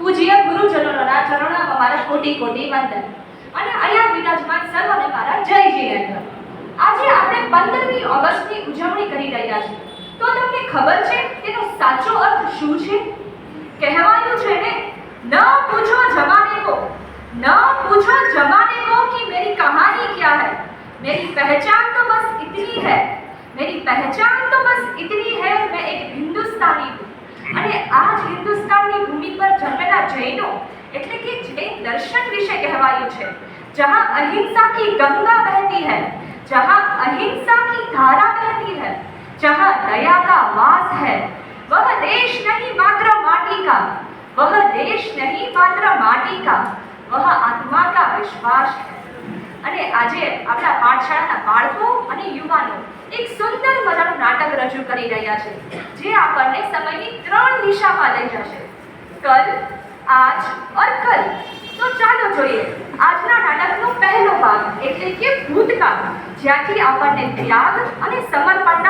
પૂજ્ય ગુરુજનોના ચરણોમાં મારા કોટી કોટી વંદન અને અહીંયા વિરાજમાન સર્વને મારા જય જીનેન્દ્ર. આજે આપણે 15મી ઓગસ્ટની ઉજવણી કરી રહ્યા છીએ. તો તમને ખબર છે તેનો સાચો અર્થ શું છે? કહેવાયું છે ને, ન પૂછો જમાને કો, ન પૂછો જમાને કો कि मेरी कहानी क्या है, मेरी पहचान तो बस इतनी है, मेरी पहचान तो बस इतनी है, मैं एक हिंदुस्तानी हूँ. અને આ જ હિન્દુસ્તાનની ભૂમિ પર જન્મેલા જૈનો એટલે કે જૈન દર્શન વિશે કહેવાયું છે. जहाँ अहिंसा की गंगा बहती है, जहाँ अहिंसा की धारा बहती है, जहाँ दया का वास है, वह देश नहीं मात्र माटी का, वह देश नहीं मात्र माटी का, वह आत्मा का विश्वास है. અને આજે આપણા પાઠશાળાના બાળકો અને યુવાનો એક સુંદર મજાનું નાટક રજૂ કરી રહ્યા છે, જે આપણને સમયની 3 દિશામાં લઈ જશે: કલ, આજ और कल. તો ચાલો જોઈએ આજના નાટકનો પહેલો ભાગ એટલે કે ભૂતકાળ, જ્યાંથી આપણને ત્યાગ અને સમર્પણ